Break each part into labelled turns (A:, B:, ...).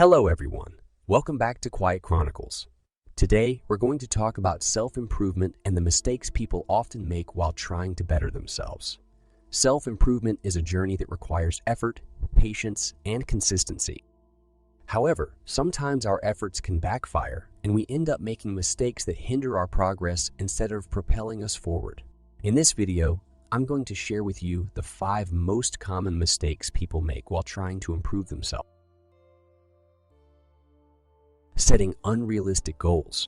A: Hello everyone, welcome back to Quiet Chronicles. Today, we're going to talk about self-improvement and the mistakes people often make while trying to better themselves. Self-improvement is a journey that requires effort, patience, and consistency. However, sometimes our efforts can backfire and we end up making mistakes that hinder our progress instead of propelling us forward. In this video, I'm going to share with you the 5 most common mistakes people make while trying to improve themselves. Setting unrealistic goals.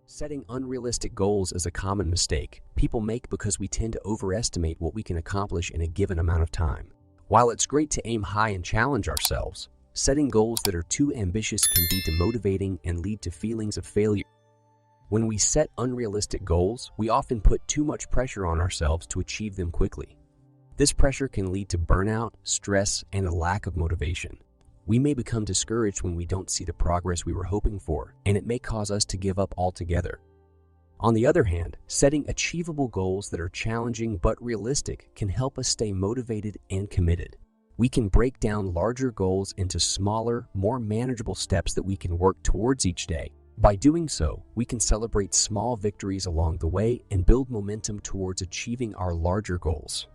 A: Setting unrealistic goals is a common mistake people make because we tend to overestimate what we can accomplish in a given amount of time. While it's great to aim high and challenge ourselves, setting goals that are too ambitious can be demotivating and lead to feelings of failure. When we set unrealistic goals, we often put too much pressure on ourselves to achieve them quickly. This pressure can lead to burnout, stress, and a lack of motivation. We may become discouraged when we don't see the progress we were hoping for, and it may cause us to give up altogether. On the other hand, setting achievable goals that are challenging but realistic can help us stay motivated and committed. We can break down larger goals into smaller, more manageable steps that we can work towards each day. By doing so, we can celebrate small victories along the way and build momentum towards achieving our larger goals.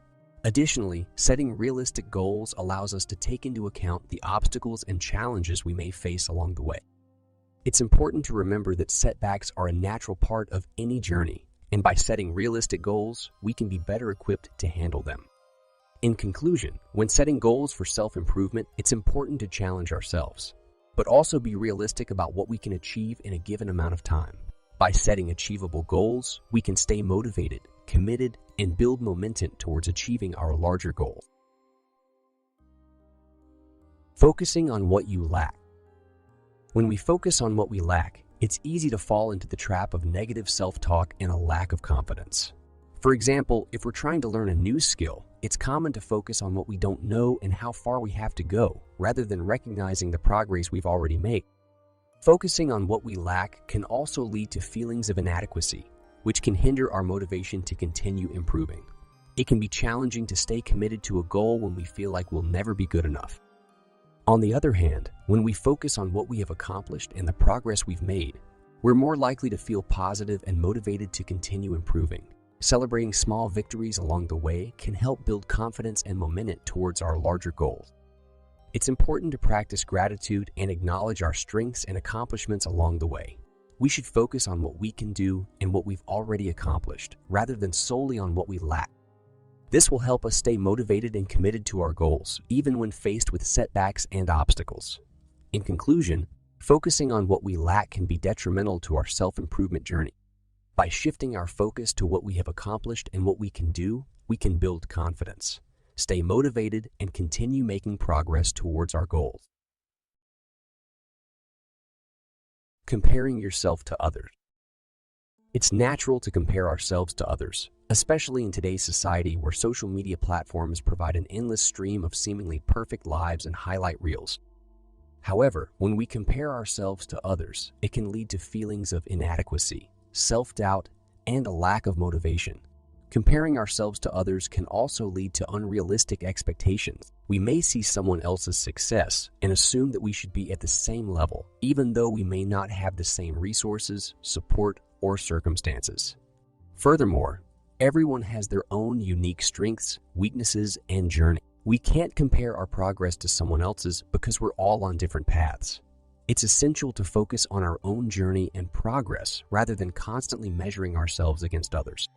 A: Additionally, setting realistic goals allows us to take into account the obstacles and challenges we may face along the way. It's important to remember that setbacks are a natural part of any journey, and by setting realistic goals, we can be better equipped to handle them. In conclusion, when setting goals for self-improvement, it's important to challenge ourselves, but also be realistic about what we can achieve in a given amount of time. By setting achievable goals, we can stay motivated, committed, and build momentum towards achieving our larger goals. Focusing on what you lack. When we focus on what we lack, it's easy to fall into the trap of negative self-talk and a lack of confidence. For example, if we're trying to learn a new skill, it's common to focus on what we don't know and how far we have to go, rather than recognizing the progress we've already made. Focusing on what we lack can also lead to feelings of inadequacy, which can hinder our motivation to continue improving. It can be challenging to stay committed to a goal when we feel like we'll never be good enough. On the other hand, when we focus on what we have accomplished and the progress we've made, we're more likely to feel positive and motivated to continue improving. Celebrating small victories along the way can help build confidence and momentum towards our larger goals. It's important to practice gratitude and acknowledge our strengths and accomplishments along the way. We should focus on what we can do and what we've already accomplished, rather than solely on what we lack. This will help us stay motivated and committed to our goals, even when faced with setbacks and obstacles. In conclusion, focusing on what we lack can be detrimental to our self-improvement journey. By shifting our focus to what we have accomplished and what we can do, we can build confidence, stay motivated, and continue making progress towards our goals. Comparing yourself to others. It's natural to compare ourselves to others, especially in today's society where social media platforms provide an endless stream of seemingly perfect lives and highlight reels. However, when we compare ourselves to others, it can lead to feelings of inadequacy, self-doubt, and a lack of motivation. Comparing ourselves to others can also lead to unrealistic expectations. We may see someone else's success and assume that we should be at the same level, even though we may not have the same resources, support, or circumstances. Furthermore, everyone has their own unique strengths, weaknesses, and journey. We can't compare our progress to someone else's because we're all on different paths. It's essential to focus on our own journey and progress rather than constantly measuring ourselves against others.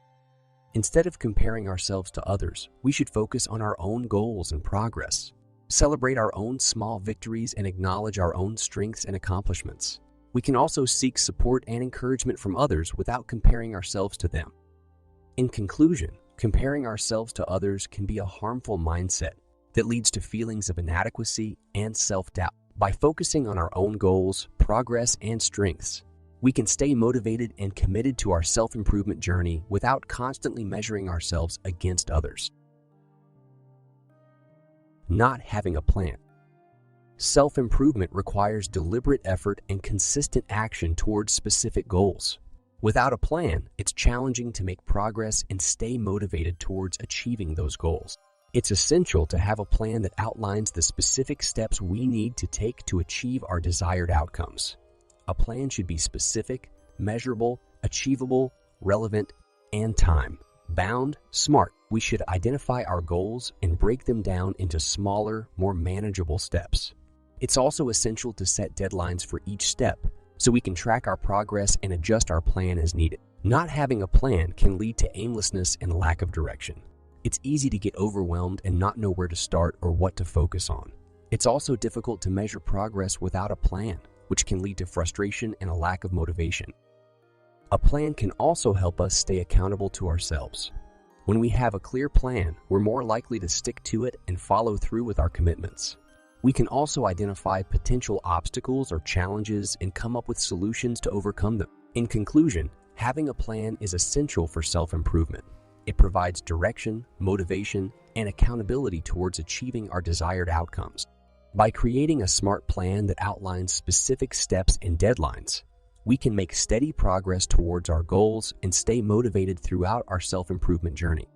A: Instead of comparing ourselves to others, we should focus on our own goals and progress. Celebrate our own small victories and acknowledge our own strengths and accomplishments. We can also seek support and encouragement from others without comparing ourselves to them. In conclusion, comparing ourselves to others can be a harmful mindset that leads to feelings of inadequacy and self-doubt. By focusing on our own goals, progress, and strengths, we can stay motivated and committed to our self-improvement journey without constantly measuring ourselves against others. Not having a plan. Self-improvement requires deliberate effort and consistent action towards specific goals. Without a plan, it's challenging to make progress and stay motivated towards achieving those goals. It's essential to have a plan that outlines the specific steps we need to take to achieve our desired outcomes. A plan should be specific, measurable, achievable, relevant, and time-bound. Smart. We should identify our goals and break them down into smaller, more manageable steps. It's also essential to set deadlines for each step so we can track our progress and adjust our plan as needed. Not having a plan can lead to aimlessness and lack of direction. It's easy to get overwhelmed and not know where to start or what to focus on. It's also difficult to measure progress without a plan, which can lead to frustration and a lack of motivation. A plan can also help us stay accountable to ourselves. When we have a clear plan, we're more likely to stick to it and follow through with our commitments. We can also identify potential obstacles or challenges and come up with solutions to overcome them. In conclusion, having a plan is essential for self-improvement. It provides direction, motivation, and accountability towards achieving our desired outcomes. By creating a smart plan that outlines specific steps and deadlines, we can make steady progress towards our goals and stay motivated throughout our self-improvement journey.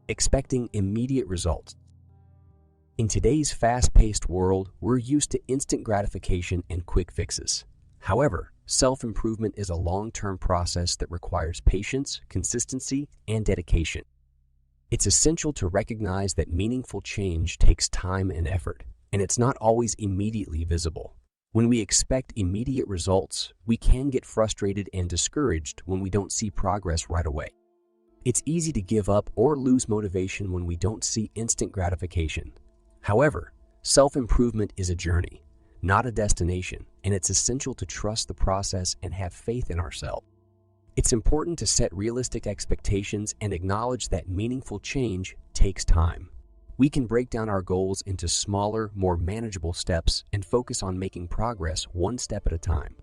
A: Expecting immediate results. In today's fast-paced world, we're used to instant gratification and quick fixes. However, self-improvement is a long-term process that requires patience, consistency, and dedication. It's essential to recognize that meaningful change takes time and effort, and it's not always immediately visible. When we expect immediate results, we can get frustrated and discouraged when we don't see progress right away. It's easy to give up or lose motivation when we don't see instant gratification. However, self-improvement is a journey, not a destination, and it's essential to trust the process and have faith in ourselves. It's important to set realistic expectations and acknowledge that meaningful change takes time. We can break down our goals into smaller, more manageable steps and focus on making progress one step at a time.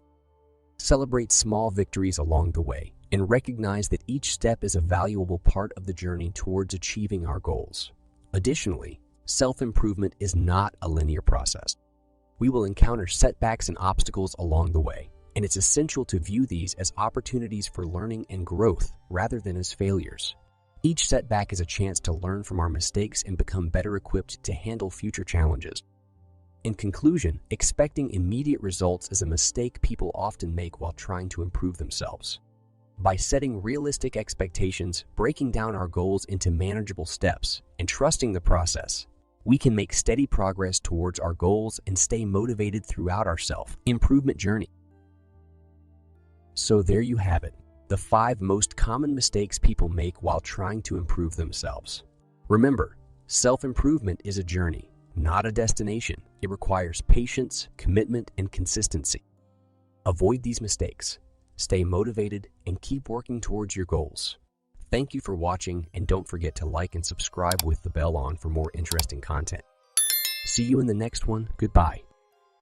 A: Celebrate small victories along the way and recognize that each step is a valuable part of the journey towards achieving our goals. Additionally, self-improvement is not a linear process. We will encounter setbacks and obstacles along the way, and it's essential to view these as opportunities for learning and growth rather than as failures. Each setback is a chance to learn from our mistakes and become better equipped to handle future challenges. In conclusion, expecting immediate results is a mistake people often make while trying to improve themselves. By setting realistic expectations, breaking down our goals into manageable steps, and trusting the process, we can make steady progress towards our goals and stay motivated throughout our self-improvement journey. So there you have it, the 5 most common mistakes people make while trying to improve themselves. Remember, self-improvement is a journey, not a destination. It requires patience, commitment, and consistency. Avoid these mistakes, stay motivated, and keep working towards your goals. Thank you for watching, and don't forget to like and subscribe with the bell on for more interesting content. See you in the next one. Goodbye.